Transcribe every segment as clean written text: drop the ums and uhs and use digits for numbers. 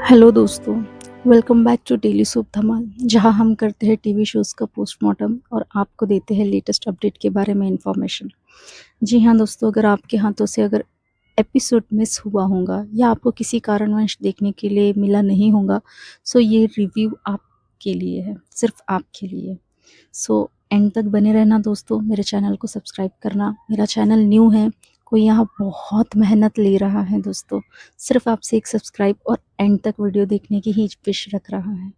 Hello दोस्तों, welcome back to daily soup Dhamaal, जहां हम करते हैं टीवी शोज़ का पोस्टमार्टम और आपको देते हैं लेटेस्ट अपडेट के बारे में इन्फॉर्मेशन। जी हाँ दोस्तों, अगर आपके हाथों से अगर एपिसोड मिस हुआ होगा या आपको किसी कारणवश देखने के लिए मिला नहीं होगा, सो ये रिव्यू आपके लिए है, सिर्फ आपके लिए। सो एंड तक बने रहना दोस्तों, मेरे चैनल को सब्सक्राइब करना। मेरा चैनल न्यू है, कोई यहाँ बहुत मेहनत ले रहा है दोस्तों, सिर्फ आपसे एक सब्सक्राइब और एंड तक वीडियो देखने की ही विश रख रहा है।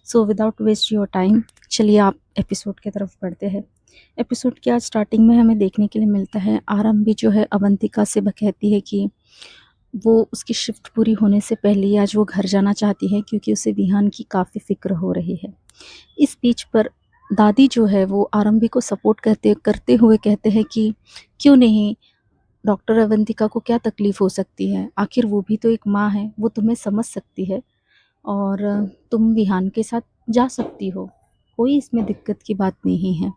So without waste your time, चलिए आप एपिसोड की तरफ बढ़ते हैं। एपिसोड के आज स्टार्टिंग में हमें देखने के लिए मिलता है, आरंभी जो है अवंतिका से कहती है कि वो उसकी शिफ्ट पूरी होने से पहले ही आज वो घर जाना चाहती है, क्योंकि उसे विहान की काफ़ी फिक्र हो रही है। इस बीच पर दादी जो है वो आरंभी को सपोर्ट करते हुए कहते हैं कि क्यों नहीं, डॉक्टर अवंतिका को क्या तकलीफ़ हो सकती है, आखिर वो भी तो एक माँ है, वो तुम्हें समझ सकती है और तुम विहान के साथ जा सकती हो, कोई इसमें दिक्कत की बात नहीं है।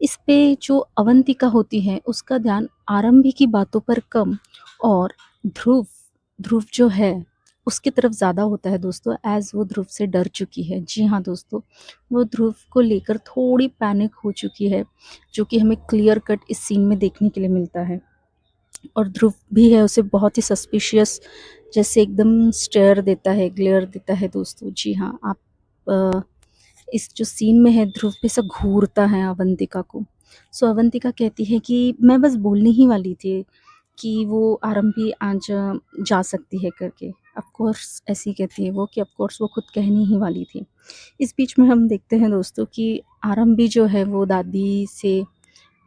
इस पे जो अवंतिका होती है उसका ध्यान आरंभी की बातों पर कम और ध्रुव ध्रुव जो है उसकी तरफ ज़्यादा होता है दोस्तों, एज़ वो ध्रुव से डर चुकी है। जी हाँ दोस्तों, वो ध्रुव को लेकर थोड़ी पैनिक हो चुकी है, जो कि हमें क्लियर कट इस सीन में देखने के लिए मिलता है। और ध्रुव भी है, उसे बहुत ही सस्पिशियस जैसे एकदम स्टेयर देता है, ग्लेयर देता है दोस्तों। जी हाँ, आप इस जो सीन में है ध्रुव पे से घूरता है अवंतिका को। सो अवंतिका कहती है कि मैं बस बोलने ही वाली थी कि वो आरंभी आज जा सकती है करके। ऑफ कोर्स ऐसी कहती है वो कि ऑफ कोर्स वो खुद कहने ही वाली थी। इस बीच में हम देखते हैं दोस्तों कि आरंभी जो है वो दादी से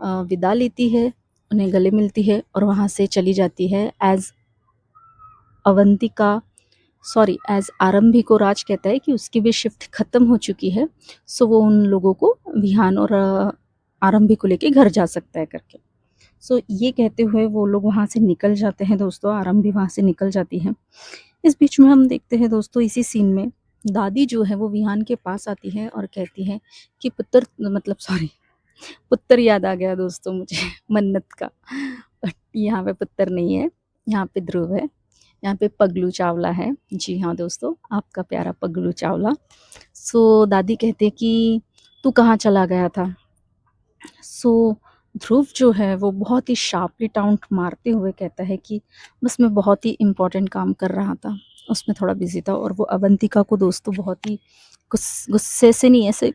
विदा लेती है, उन्हें गले मिलती है और वहाँ से चली जाती है। अवंतिका सॉरी एज़ आरंभी को राज कहता है कि उसकी भी शिफ्ट ख़त्म हो चुकी है, सो वो उन लोगों को विहान और आरंभी को लेके घर जा सकता है करके। सो ये कहते हुए वो लोग वहाँ से निकल जाते हैं दोस्तों, आरंभी वहाँ से निकल जाती है। इस बीच में हम देखते हैं दोस्तों, इसी सीन में दादी जो है वो विहान के पास आती है और कहती है कि पुत्र मतलब सॉरी पुत्र याद आ गया दोस्तों मुझे मन्नत का, बट यहाँ पे पुत्र नहीं है, यहाँ पे ध्रुव है, यहाँ पे पगलू चावला है। जी हाँ दोस्तों, आपका प्यारा पगलू चावला। सो दादी कहते हैं कि तू कहाँ चला गया था। सो ध्रुव जो है वो बहुत ही शार्पली टाउंट मारते हुए कहता है कि बस मैं बहुत ही इम्पोर्टेंट काम कर रहा था, उसमें थोड़ा बिजी था। और वो अवंतिका को दोस्तों बहुत ही गुस्से से नहीं, ऐसे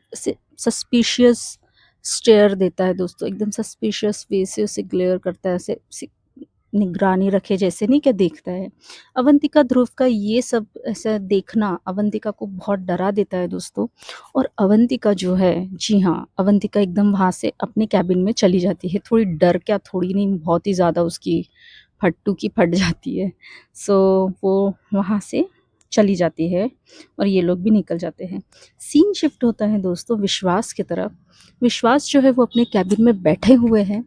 सस्पिशियस स्टेयर देता है दोस्तों, एकदम सस्पिशियस वे से उसे ग्लेयर करता है, ऐसे निगरानी रखे जैसे नहीं क्या देखता है। अवंतिका ध्रुव का ये सब ऐसा देखना अवंतिका को बहुत डरा देता है दोस्तों। और अवंतिका जो है, जी हाँ, अवंतिका एकदम वहाँ से अपने कैबिन में चली जाती है, थोड़ी डर क्या थोड़ी नहीं, बहुत ही ज़्यादा उसकी फट्टू की फट जाती है। सो वो वहाँ से चली जाती है और ये लोग भी निकल जाते हैं। सीन शिफ्ट होता है दोस्तों विश्वास की तरफ। विश्वास जो है वो अपने कैबिन में बैठे हुए हैं,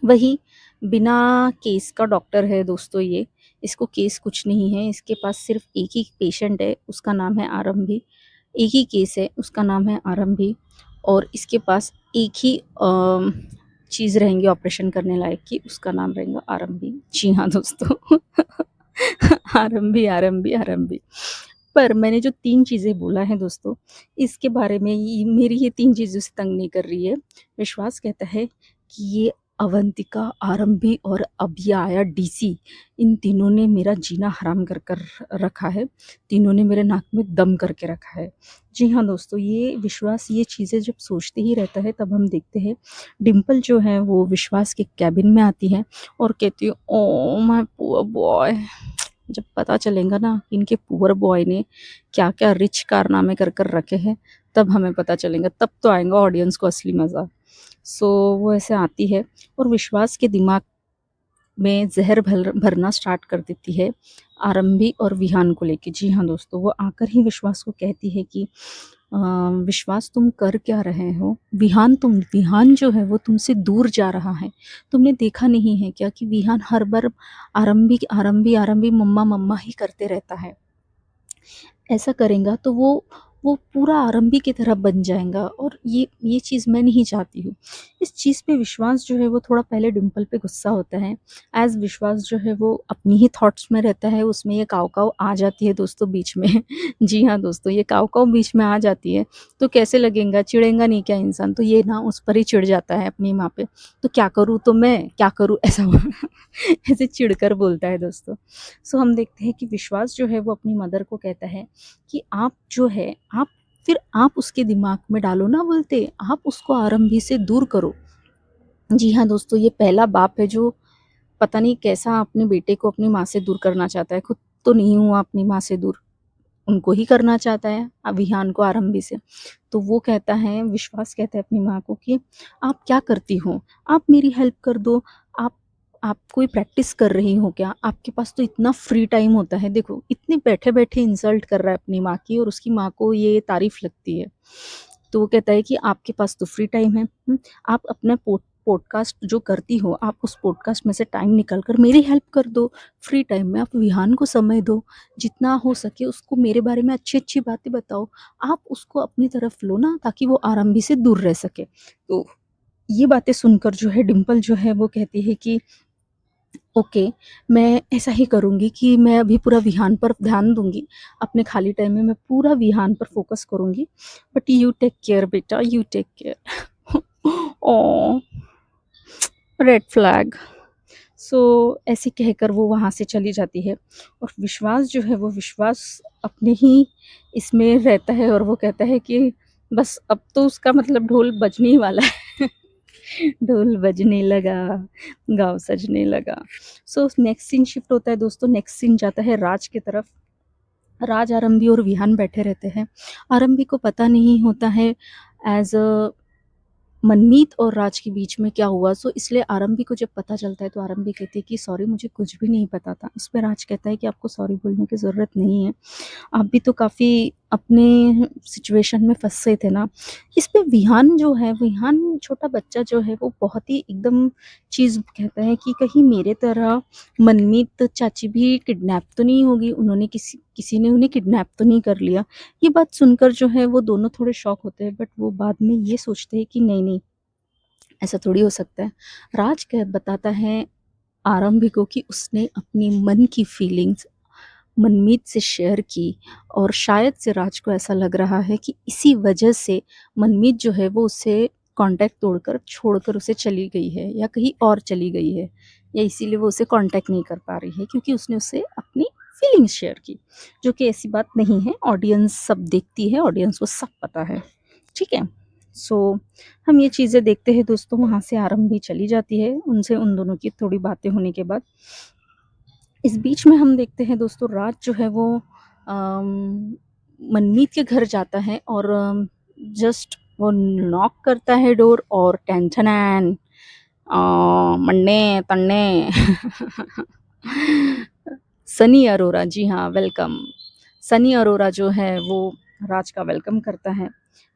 वही बिना केस का डॉक्टर है दोस्तों ये, इसको केस कुछ नहीं है, इसके पास सिर्फ एक ही पेशेंट है, उसका नाम है आरंभी। एक ही केस है, उसका नाम है आरंभी। और इसके पास एक ही चीज़ रहेंगी ऑपरेशन करने लायक की, उसका नाम रहेगा आरंभी। जी हाँ दोस्तों आरंभी आरंभी आरंभी। पर मैंने जो 3 चीज़ें बोला है दोस्तों, इसके बारे में मेरी ये 3 चीज़ों से तंग नहीं कर रही है। विश्वास कहता है कि ये अवंतिका, आरंभी और अब ये आया डीसी, इन तीनों ने मेरा जीना हराम कर कर रखा है, तीनों ने मेरे नाक में दम करके रखा है। जी हाँ दोस्तों, ये विश्वास ये चीज़ें जब सोचते ही रहता है, तब हम देखते हैं डिम्पल जो है वो विश्वास के कैबिन में आती है और कहती है ओ माय पुअर बॉय। जब पता चलेगा ना कि इनके पुअर बॉय ने क्या क्या रिच कारनामे कर कर रखे हैं, तब हमें पता चलेगा, तब तो आएगा ऑडियंस को असली मज़ा। सो वो ऐसे आती है और विश्वास के दिमाग में जहर भरना स्टार्ट कर देती है आरंभी और विहान को लेके। जी हाँ दोस्तों, वो आकर ही विश्वास को कहती है कि विश्वास तुम कर क्या रहे हो, विहान जो है वो तुमसे दूर जा रहा है, तुमने देखा नहीं है क्या कि विहान हर बार आरंभी आरंभी आरंभी मम्मा मम्मा ही करते रहता है। ऐसा करेगा तो वो वो पूरा आरंभी की तरह बन जाएगा और ये चीज़ मैं नहीं चाहती हूँ। इस चीज़ पे विश्वास जो है वो थोड़ा पहले डिम्पल पे गुस्सा होता है। एज़ विश्वास जो है वो अपनी ही थॉट्स में रहता है, उसमें ये काऊ-काऊ आ जाती है दोस्तों बीच में। जी हाँ दोस्तों, ये काऊ-काऊ बीच में आ जाती है, तो कैसे लगेगा, चिढ़ेगा नहीं क्या इंसान? तो ये ना उस पर ही चिढ़ जाता है अपनी माँ पे। तो क्या करूँ तो मैं, क्या करूँ ऐसा ऐसे चिढ़कर बोलता है दोस्तों। सो हम देखते हैं कि विश्वास जो है वो अपनी मदर को कहता है कि आप जो है आप उसके दिमाग में डालो ना बोलते, आप उसको आरंभी से दूर करो। जी हाँ दोस्तों, ये पहला बाप है जो पता नहीं कैसा अपने बेटे को अपनी माँ से दूर करना चाहता है। खुद तो नहीं हुआ अपनी माँ से दूर, उनको ही करना चाहता है अभियान को आरंभी से। तो वो कहता है, विश्वास कहता है अपनी माँ को कि आप क्या करती हो? आप मेरी हेल्प कर दो। आप आप कोई प्रैक्टिस कर रही हो क्या? आपके पास तो इतना फ्री टाइम होता है। देखो, इतने बैठे-बैठे इंसल्ट कर रहा है अपनी माँ की और उसकी माँ को ये तारीफ़ लगती है। तो वो कहता है कि आपके पास तो फ्री टाइम है, आप अपना पॉडकास्ट जो करती हो, आप उस पॉडकास्ट में से टाइम निकाल कर मेरी हेल्प कर दो। फ्री टाइम में आप विहान को समय दो, जितना हो सके उसको मेरे बारे में अच्छी-अच्छी बातें बताओ। आप उसको अपनी तरफ लो ना ताकि वो आरंभी से दूर रह सके। तो ये बातें सुनकर जो है डिम्पल जो है वो कहती है कि ओके, मैं ऐसा ही करूँगी कि मैं अभी पूरा विहान पर ध्यान दूँगी। अपने खाली टाइम में मैं पूरा विहान पर फ़ोकस करूँगी। बट यू टेक केयर बेटा, you take care. Oh! Red flag. So ऐसे कहकर वो वहाँ से चली जाती है और विश्वास जो है वो विश्वास अपने ही इसमें रहता है और वो कहता है कि बस अब तो उसका मतलब ढोल बजने ही वाला है। ढोल बजने लगा, गाँव सजने लगा। सो नेक्स्ट सीन शिफ्ट होता है दोस्तों, नेक्स्ट सीन जाता है राज की तरफ। राज, आरंभी और विहान बैठे रहते हैं। आरंभी को पता नहीं होता है एज़ अ मनमीत और राज के बीच में क्या हुआ। सो इसलिए आरंभी को जब पता चलता है तो आरंभी कहती है कि सॉरी, मुझे कुछ भी नहीं पता था। इस पे राज कहता है कि आपको सॉरी बोलने की ज़रूरत नहीं है। आप भी तो काफ़ी अपने सिचुएशन में फँसे थे ना। इस पे विहान जो है, विहान छोटा बच्चा जो है वो बहुत ही एकदम चीज़ कहता है कि कहीं मेरे तरह मनमीत चाची भी किडनैप तो नहीं होगी, उन्होंने किसी ने उन्हें किडनैप तो नहीं कर लिया। ये बात सुनकर जो है वो दोनों थोड़े शॉक होते हैं, बट वो बाद में ये सोचते हैं कि नहीं, ऐसा थोड़ी हो सकता है। राज कह बताता है आरंभी को कि उसने अपनी मन की फीलिंग्स मनमीत से शेयर की और शायद से राज को ऐसा लग रहा है कि इसी वजह से मनमीत जो है वो उससे कॉन्टैक्ट तोड़कर छोड़कर उसे चली गई है या कहीं और चली गई है, या इसीलिए वो उसे कॉन्टैक्ट नहीं कर पा रही है क्योंकि उसने उससे अपनी फीलिंग्स शेयर की, जो कि ऐसी बात नहीं है। ऑडियंस सब देखती है, ऑडियंस को सब पता है, ठीक है। सो हम ये चीज़ें देखते हैं दोस्तों। वहाँ से आरंभी चली जाती है उनसे, उन दोनों की थोड़ी बातें होने के बाद। इस बीच में हम देखते हैं दोस्तों राज जो है वो मनमीत के घर जाता है और जस्ट वो नॉक करता है डोर और टेन ठनैन मन्ने तन्ने सनी अरोरा, जी हाँ, वेलकम। सनी अरोरा जो है वो राज का वेलकम करता है।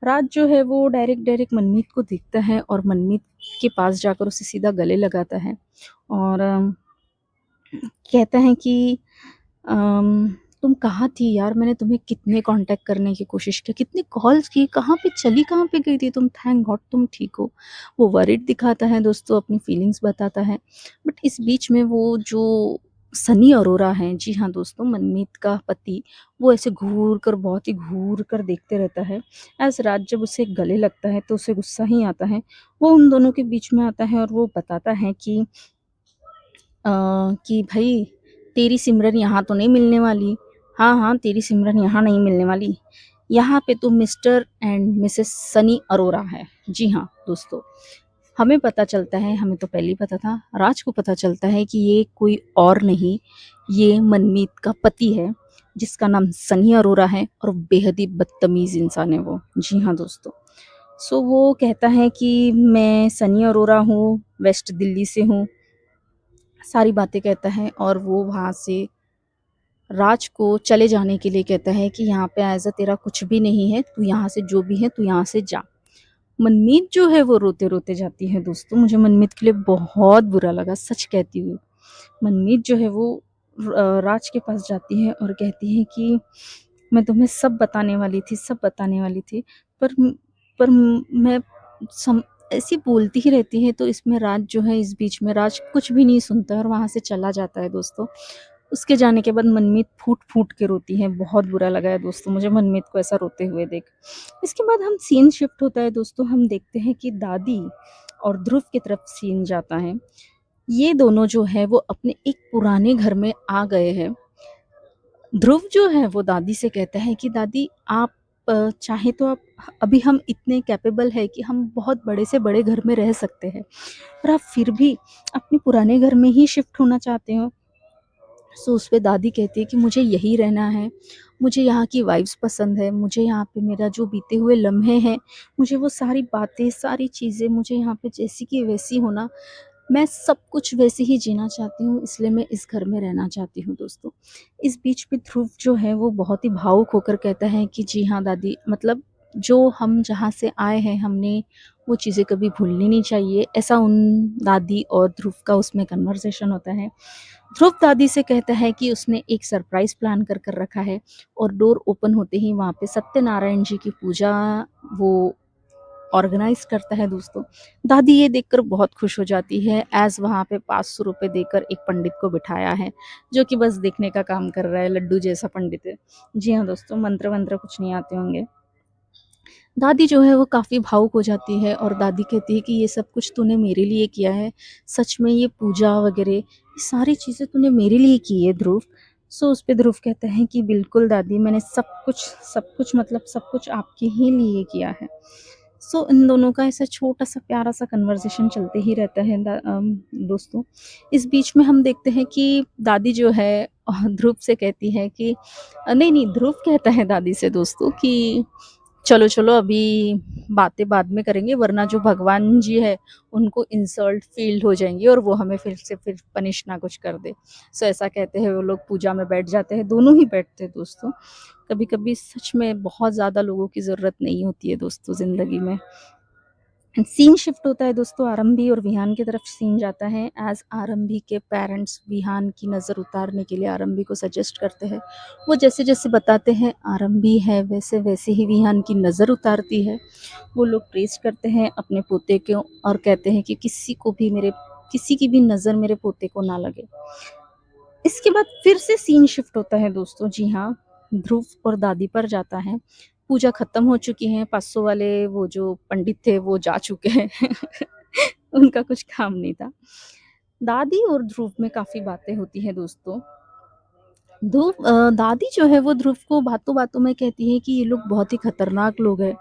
राज जो है वो डायरेक्ट मनमीत को देखता है और मनमीत के पास जाकर उसे सीधा गले लगाता है और कहता है कि तुम कहाँ थी यार? मैंने तुम्हें कितने कॉन्टैक्ट करने की कोशिश की, कितने कॉल्स की, कहाँ पे गई थी तुम? थैंक गॉड तुम ठीक हो। वो वरीड दिखाता है दोस्तों, अपनी फीलिंग्स बताता है। बट इस बीच में वो जो सनी अरोरा हैं, जी हाँ दोस्तों, मनमीत का पति, वो ऐसे घूर कर, बहुत ही घूर कर देखते रहता है। ऐज़ राज जब उसे गले लगता है तो उसे गुस्सा ही आता है। वो उन दोनों के बीच में आता है और वो बताता है कि भई तेरी सिमरन यहाँ तो नहीं मिलने वाली। हाँ, हाँ, तेरी सिमरन यहाँ नहीं मिलने वाली। यहाँ पे तो mister and Mrs Sunny Arora है। जी हाँ, दोस्तों, हमें पता चलता है, हमें तो पहले ही पता था, राज को पता चलता है कि ये कोई और नहीं, ये मनमीत का पति है, जिसका नाम सनी अरोरा है और बेहद ही बदतमीज़ इंसान है वो। जी हाँ, दोस्तों। सो वो कहता है कि मैं सनी अरोरा हूँ, वेस्ट दिल्ली से हूँ। सारी बातें कहता है और वो वहाँ से राज को चले जाने के लिए कहता है कि यहाँ पे ऐज़ तेरा कुछ भी नहीं है, तू यहाँ से जो भी है तू यहाँ से जा। मनमीत जो है वो रोते-रोते जाती है दोस्तों, मुझे मनमीत के लिए बहुत बुरा लगा, सच कहती हूँ। मनमीत जो है वो राज के पास जाती है और कहती है कि मैं तुम्हें सब बताने वाली थी, सब बताने वाली थी, पर पर मैं सम ऐसी बोलती ही रहती है। तो इसमें राज जो है, इस बीच में राज कुछ भी नहीं सुनता है और वहाँ से चला जाता है दोस्तों। उसके जाने के बाद मनमीत फूट-फूट के रोती है, बहुत बुरा लगा है दोस्तों मुझे मनमीत को ऐसा रोते हुए देख। इसके बाद हम सीन शिफ्ट होता है दोस्तों, हम देखते हैं कि दादी और ध्रुव की तरफ सीन जाता है। ये दोनों जो है वो अपने एक पुराने घर में आ गए हैं। ध्रुव जो है वो दादी से कहता है कि दादी आप चाहें तो आप, अभी हम इतने कैपेबल है कि हम बहुत बड़े से बड़े घर में रह सकते हैं, पर आप फिर भी अपने पुराने घर में ही शिफ्ट होना चाहते हो। सो उस पे दादी कहती है कि मुझे यहीं रहना है, मुझे यहाँ की वाइब्स पसंद है, मुझे यहाँ पे मेरा जो बीते हुए लम्हे हैं, मुझे वो सारी बातें, सारी चीज़ें, मुझे यहाँ पे जैसी की वैसी होना, मैं सब कुछ वैसे ही जीना चाहती हूँ, इसलिए मैं इस घर में रहना चाहती हूँ दोस्तों। इस बीच में ध्रुव जो है वो बहुत ही भावुक होकर कहता है कि जी हाँ दादी, मतलब जो हम जहाँ से आए हैं हमने वो चीज़ें कभी भूलनी नहीं चाहिए। ऐसा उन दादी और ध्रुव का उसमें कन्वर्सेशन होता है। ध्रुव दादी से कहता है कि उसने एक सरप्राइज़ प्लान कर रखा है और डोर ओपन होते ही वहाँ पे सत्यनारायण जी की पूजा वो ऑर्गेनाइज़ करता है दोस्तों। दादी ये देखकर बहुत खुश हो जाती है, एज़ वहाँ पे 500 रुपए देकर एक पंडित को बिठाया है, जो कि बस देखने का काम कर रहा है, लड्डू जैसा पंडित है। जी हाँ दोस्तों, मंत्र-वंत्र कुछ नहीं आते होंगे। दादी जो है वो काफ़ी भावुक हो जाती है और दादी कहती है कि ये सब कुछ तूने मेरे लिए किया है, सच में ये पूजा वगैरह ये सारी चीज़ें तूने मेरे लिए की है ध्रुव। सो उस पे ध्रुव कहता है कि बिल्कुल दादी, मैंने सब कुछ मतलब सब कुछ आपके ही लिए किया है। सो इन दोनों का ऐसा छोटा-सा प्यारा-सा कन्वर्सेशन चलते ही रहता है दोस्तों। इस बीच में हम देखते हैं कि दादी जो है ध्रुव से कहती है कि नहीं, ध्रुव कहता है दादी से दोस्तों कि चलो अभी बातें बाद में करेंगे, वरना जो भगवान जी है उनको इंसल्ट फ़ील हो जाएँगी और वो हमें फिर पनिश ना कुछ कर दे। सो ऐसा कहते हैं वो लोग पूजा में बैठ जाते हैं, दोनों ही बैठते हैं दोस्तों। कभी-कभी सच में बहुत ज़्यादा लोगों की ज़रूरत नहीं होती है दोस्तों ज़िंदगी में। सीन शिफ्ट होता है दोस्तों, आरंभी और विहान की तरफ सीन जाता है। एज़ आरंभी के पेरेंट्स विहान की नज़र उतारने के लिए आरंभी को सजेस्ट करते हैं। वो जैसे-जैसे बताते हैं आरंभी है वैसे-वैसे ही विहान की नज़र उतारती है। वो लोग प्रेज़ करते हैं अपने पोते को और कहते हैं कि किसी की भी नज़र मेरे पोते को ना लगे। इसके बाद फिर से सीन शिफ्ट होता है दोस्तों, जी हाँ, ध्रुव और दादी पर जाता है। पूजा खत्म हो चुकी है, 500 वाले वो जो पंडित थे वो जा चुके हैं। उनका कुछ काम नहीं था। दादी और ध्रुव में काफ़ी बातें होती हैं दोस्तों। दादी जो है वो ध्रुव को बातों-बातों में कहती है कि ये लोग बहुत ही खतरनाक लोग हैं,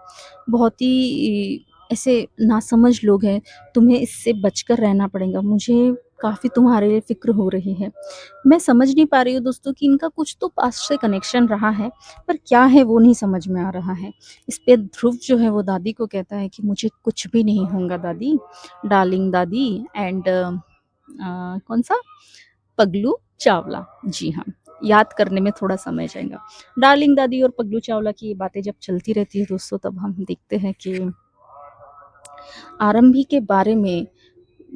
बहुत ही ऐसे नासमझ लोग हैं, तुम्हें इससे बचकर रहना पड़ेगा। मुझे काफ़ी तुम्हारे लिए फ़िक्र हो रही है। मैं समझ नहीं पा रही हूँ दोस्तों कि इनका कुछ तो पास्ट से कनेक्शन रहा है, पर क्या है वो नहीं समझ में आ रहा है। इस पे ध्रुव जो है वो दादी को कहता है कि मुझे कुछ भी नहीं होगा दादी, डार्लिंग दादी एंड कौन-सा? पगलू चावला। जी हाँ, याद करने में थोड़ा समय जाएगा। डार्लिंग दादी और पगलू चावला की ये बातें जब चलती रहती है दोस्तों, तब हम देखते हैं कि आरंभी के बारे में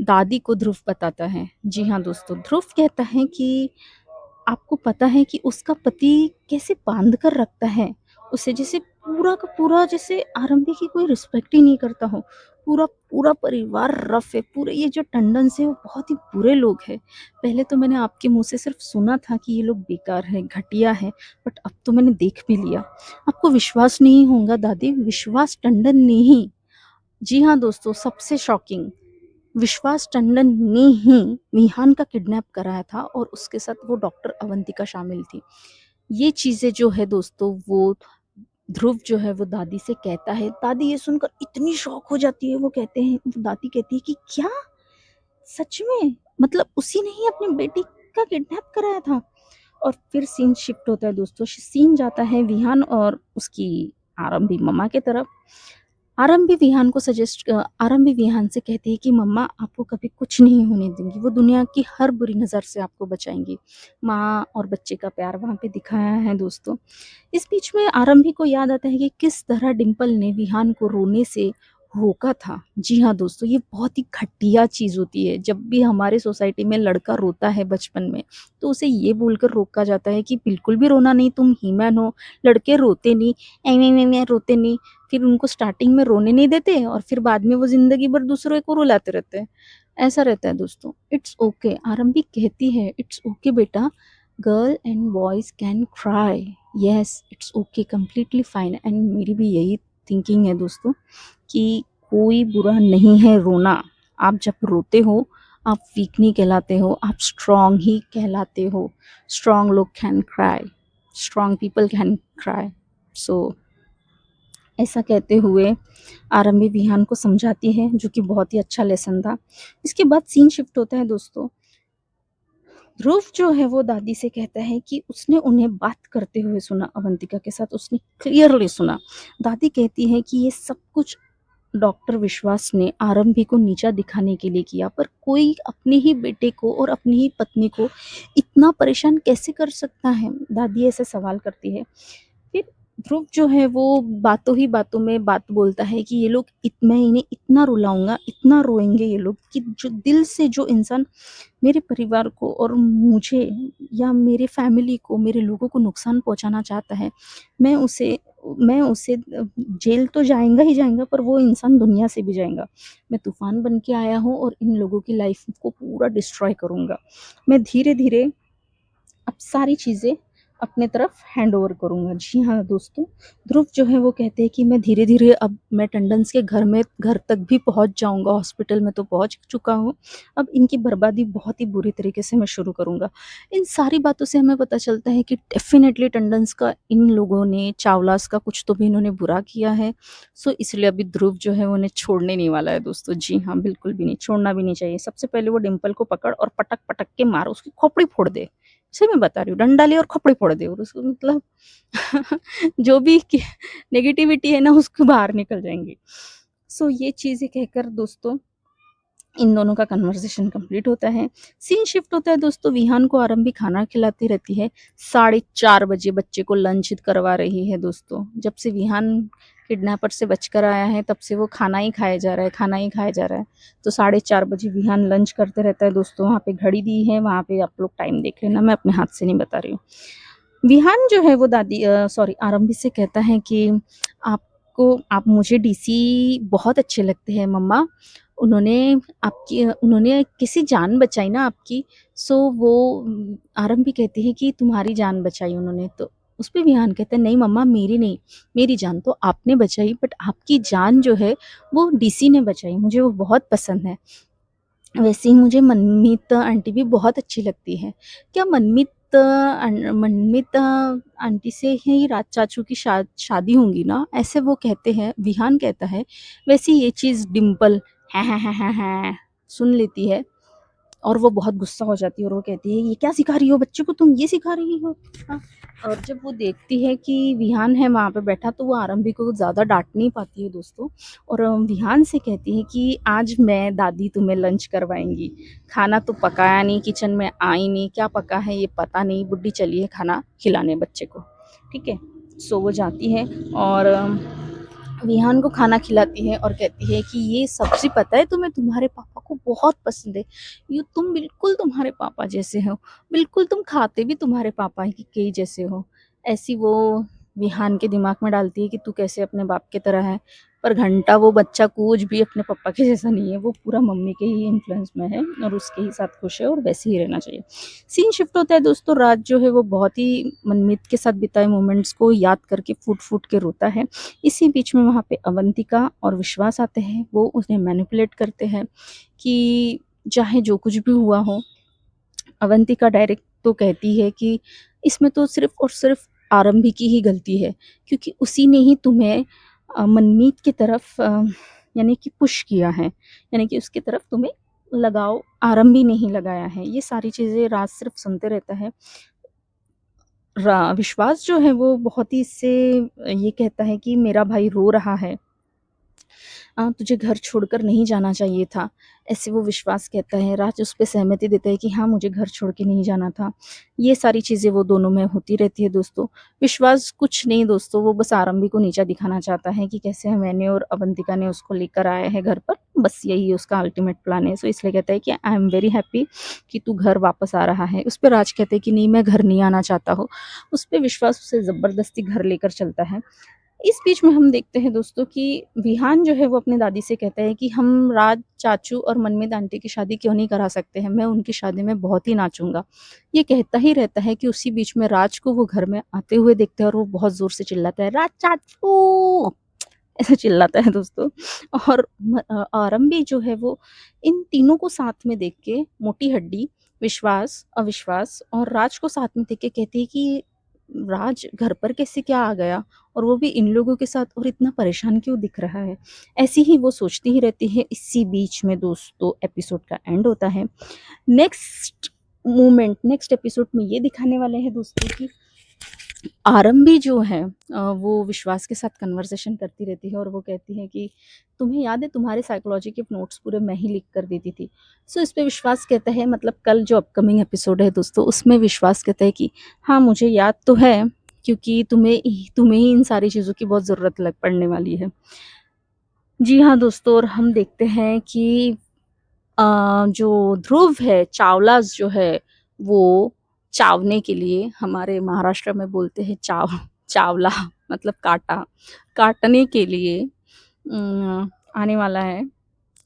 दादी को ध्रुव बताता है। जी हाँ दोस्तों, ध्रुव कहता है कि आपको पता है कि उसका पति कैसे बाँध कर रखता है उसे, जैसे पूरा का पूरा, जैसे आरंभी की कोई रिस्पेक्ट ही नहीं करता हो। पूरा परिवार रफ़ है, पूरे ये जो टंडन्स हैं वो बहुत ही बुरे लोग हैं। पहले तो मैंने आपके मुँह से सिर्फ़ सुना था कि ये लोग बेकार हैं, घटिया हैं, बट अब तो मैंने देख भी लिया। आपको विश्वास नहीं होगा दादी, विश्वास टंडन ने ही, जी हाँ दोस्तों, सबसे शॉकिंग, विश्वास टंडन ने ही विहान का किडनैप कराया था और उसके साथ वो डॉक्टर अवंतिका शामिल थी। ये चीज़ें जो है दोस्तों, वो ध्रुव जो है वो दादी से कहता है। दादी ये सुनकर इतनी शॉक हो जाती है, दादी कहती है कि क्या? सच में? मतलब उसी ने ही अपनी बेटी का किडनैप कराया था? और फिर सीन शिफ्ट होता है दोस्तों, सीन जाता है विहान और उसकी आरंभी मम्मा की तरफ। आरंभी विहान से कहती है कि मम्मा आपको कभी कुछ नहीं होने देंगी, वो दुनिया की हर बुरी नज़र से आपको बचाएँगी। माँ और बच्चे का प्यार वहाँ पे दिखाया है दोस्तों। इस बीच में आरंभी को याद आता है कि किस तरह डिम्पल ने विहान को रोने से रोका था। जी हाँ दोस्तों, ये बहुत ही घटिया चीज़ होती है। जब भी हमारे सोसाइटी में लड़का रोता है बचपन में, तो उसे ये बोलकर रोका जाता है कि बिल्कुल भी रोना नहीं, तुम हीमैन हो, लड़के रोते नहीं, ऐ रोते नहीं। फिर उनको स्टार्टिंग में रोने नहीं देते और फिर बाद में वो ज़िंदगी भर दूसरों को रुलाते रहते हैं। ऐसा रहता है दोस्तों। इट्स ओके, आरंभी कहती है, इट्स ओके बेटा, girl and boys can cry. Yes, it's okay, completely fine. And मेरी भी यही थिंकिंग है दोस्तों कि कोई बुरा नहीं है रोना। आप जब रोते हो, आप वीक नहीं कहलाते हो, आप स्ट्रॉन्ग ही कहलाते हो। स्ट्रॉन्ग लोग can cry, strong people can cry. So ऐसा कहते हुए आरंभी विहान को समझाती है, जो कि बहुत ही अच्छा लेसन था। इसके बाद सीन शिफ्ट होता है दोस्तों। ध्रुव जो है वो दादी से कहता है कि उसने उन्हें बात करते हुए सुना, अवंतिका के साथ उसने क्लियरली सुना। दादी कहती है कि ये सब कुछ डॉक्टर विश्वास ने आरंभी को नीचा दिखाने के लिए किया, पर कोई अपने ही बेटे को और अपनी ही पत्नी को इतना परेशान कैसे कर सकता है? दादी ऐसे सवाल करती है। फिर ध्रुव जो है वो बातों ही बातों में बात बोलता है कि ये लोग मैं इन्हें इतना रुलाऊंगा, इतना रोएंगे ये लोग, कि जो दिल से जो इंसान मेरे परिवार को और मुझे या मेरे फैमिली को, मेरे लोगों को नुकसान पहुंचाना चाहता है, मैं उसे जेल तो जाएगा ही जाएगा, पर वो इंसान दुनिया से भी जाएगा। मैं तूफान बन के आया हूँ और इन लोगों की लाइफ को पूरा डिस्ट्रॉय करूँगा। मैं धीरे धीरे अब सारी चीज़ें अपने तरफ हैंड ओवर करूँगा। जी हाँ दोस्तों, ध्रुव जो है वो कहते हैं कि मैं धीरे-धीरे अब मैं टंडन्स के घर तक भी पहुँच जाऊँगा, हॉस्पिटल में तो पहुँच चुका हूँ। अब इनकी बर्बादी बहुत ही बुरी तरीके से मैं शुरू करूँगा। इन सारी बातों से हमें पता चलता है कि डेफ़िनेटली टंडन्स का इन लोगों ने, चावलास का कुछ तो भी इन्होंने बुरा किया है। सो इसलिए अभी ध्रुव जो है वो उन्हें छोड़ने नहीं वाला है दोस्तों। जी हाँ, बिल्कुल भी नहीं, छोड़ना भी नहीं चाहिए। सबसे पहले वो डिंपल को पकड़ और पटक-पटक के मार, उसकी खोपड़ी फोड़ दे। सही में बता रही हूँ, डंडा ले और खपड़े फोड़ दे और उसको मतलब जो भी नेगेटिविटी है ना उसको बाहर निकल जाएंगी। सो ये चीज़ें कहकर दोस्तों इन दोनों का कन्वर्सेशन कंप्लीट होता है। सीन शिफ्ट होता है दोस्तों, विहान को आरंभी खाना खिलाती रहती है। 4:30 बजे बच्चे को लंच करवा रही है दोस्तों। जब से विहान किडनैपर से बचकर आया है तब से वो खाना ही खाया जा रहा है, खाना ही खाया जा रहा है। तो 4:30 बजे विहान लंच करते रहता है दोस्तों। वहाँ पे घड़ी दी है, वहाँ पे आप लोग टाइम देख लेना, मैं अपने हाथ से नहीं बता रही हूँ। विहान जो है वो आरंभी से कहता है कि आप मुझे डीसी बहुत अच्छे लगते हैं मम्मा। उन्होंने किसी जान बचाई ना आपकी। सो वो आरंभी कहती है कि तुम्हारी जान बचाई उन्होंने। तो उस पे विहान कहते हैं नहीं मम्मा, मेरी नहीं, मेरी जान तो आपने बचाई, बट आपकी जान जो है वो डीसी ने बचाई, मुझे वो बहुत पसंद है। वैसे ही मुझे मनमीत आंटी भी बहुत अच्छी लगती है। क्या मनमीत आंटी से ही राज चाचू की शादी होंगी ना? ऐसे वो कहते हैं, विहान कहता है। वैसे ये चीज़ डिम्पल हैं सुन लेती है और वो बहुत गुस्सा हो जाती है और वो कहती है ये क्या सिखा रही हो बच्चे को, तुम ये सिखा रही हो? हाँ। और जब वो देखती है कि विहान है वहाँ पे बैठा तो वो आरंभी को ज़्यादा डांट नहीं पाती है दोस्तों। और विहान से कहती है कि आज मैं दादी तुम्हें लंच करवाएंगी। खाना तो पकाया नहीं, किचन में आई नहीं, क्या पका है ये पता नहीं, बुड्ढी चली है खाना खिलाने बच्चे को। ठीक है। सो वो जाती है और विहान को खाना खिलाती है और कहती है कि ये सब्जी पता है तुम्हें, तुम्हारे पापा को बहुत पसंद है। ये तुम बिल्कुल तुम्हारे पापा जैसे हो, बिल्कुल तुम खाते भी तुम्हारे पापा के जैसे हो। ऐसी वो विहान के दिमाग में डालती है कि तू कैसे अपने बाप की तरह है। पर घंटा वो बच्चा कुछ भी अपने पापा के जैसा नहीं है, वो पूरा मम्मी के ही इन्फ्लुएंस में है और उसके ही साथ खुश है और वैसे ही रहना चाहिए। सीन शिफ्ट होता है दोस्तों, राज जो है वो बहुत ही मनमीत के साथ बिताए मोमेंट्स को याद करके फूट फूट के रोता है। इसी बीच में वहाँ पे अवंतिका और विश्वास आते हैं। वो उन्हें मैनिपुलेट करते हैं कि चाहे जो कुछ भी हुआ हो। अवंतिका डायरेक्ट तो कहती है कि इसमें तो सिर्फ और सिर्फ आरंभी की ही गलती है, क्योंकि उसी ने ही तुम्हें मनमीत की तरफ यानी कि पुश किया है, यानी कि उसकी तरफ तुम्हें लगाव आरंभी ने ही लगाया है। ये सारी चीज़ें राज सिर्फ सुनते रहता है। विश्वास जो है वो बहुत ही इससे ये कहता है कि मेरा भाई रो रहा है, तुझे घर छोड़कर नहीं जाना चाहिए था। ऐसे वो विश्वास कहता है, राज उस पे सहमति देता है कि हाँ, मुझे घर छोड़ के नहीं जाना था। ये सारी चीज़ें वो दोनों में होती रहती है दोस्तों। विश्वास कुछ नहीं दोस्तों, वो बस आरंभी को नीचा दिखाना चाहता है कि कैसे मैंने और अवंतिका ने उसको लेकर आया है घर पर, बस यही उसका अल्टीमेट प्लान है। सो इसलिए कहता है कि आई एम वेरी हैप्पी कि तू घर वापस आ रहा है। उस पे राज कहते हैं कि नहीं, मैं घर नहीं आना चाहता हूँ। उस पे विश्वास उसे ज़बरदस्ती घर लेकर चलता है। इस बीच में हम देखते हैं दोस्तों कि विहान जो है वो अपनी दादी से कहता है कि हम राज चाचू और मनमीत आंटी की शादी क्यों नहीं करा सकते हैं, मैं उनकी शादी में बहुत ही नाचूंगा। ये कहता ही रहता है कि उसी बीच में राज को वो घर में आते हुए देखते हैं और वो बहुत जोर से चिल्लाता है, राज चाचू, ऐसे चिल्लाता है दोस्तों। और आरंभी जो है वो इन तीनों को साथ में देख के, मोटी हड्डी, विश्वास, अविश्वास और राज को साथ में देख के कहती है कि राज घर पर कैसे क्या आ गया, और वो भी इन लोगों के साथ, और इतना परेशान क्यों दिख रहा है। ऐसी ही वो सोचती ही रहती है। इसी बीच में दोस्तों एपिसोड का एंड होता है। नेक्स्ट एपिसोड में ये दिखाने वाले हैं दोस्तों कि आरंभी जो है वो विश्वास के साथ कन्वर्सेशन करती रहती है और वो कहती है कि तुम्हें याद है तुम्हारे साइकोलॉजी के नोट्स पूरे मैं ही लिख कर देती थी। सो इस पे विश्वास कहता है, मतलब कल जो अपकमिंग एपिसोड है दोस्तों उसमें विश्वास कहता है कि हाँ मुझे याद तो है, क्योंकि तुम्हें ही इन सारी चीज़ों की बहुत ज़रूरत लग पड़ने वाली है। जी हाँ दोस्तों, और हम देखते हैं कि जो ध्रुव है, चावलास जो है, वो चावने के लिए, हमारे महाराष्ट्र में बोलते हैं चावला मतलब काटा, काटने के लिए आने वाला है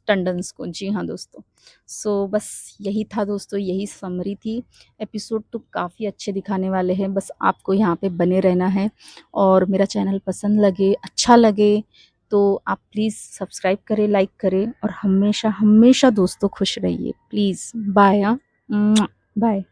टंडन्स को। जी हाँ दोस्तों। सो बस यही था दोस्तों, यही समरी थी। एपिसोड तो काफ़ी अच्छे दिखाने वाले हैं, बस आपको यहाँ पे बने रहना है। और मेरा चैनल पसंद लगे, अच्छा लगे तो आप प्लीज़ सब्सक्राइब करें, लाइक करें और हमेशा हमेशा दोस्तों खुश रहिए प्लीज़। बाय। बाय।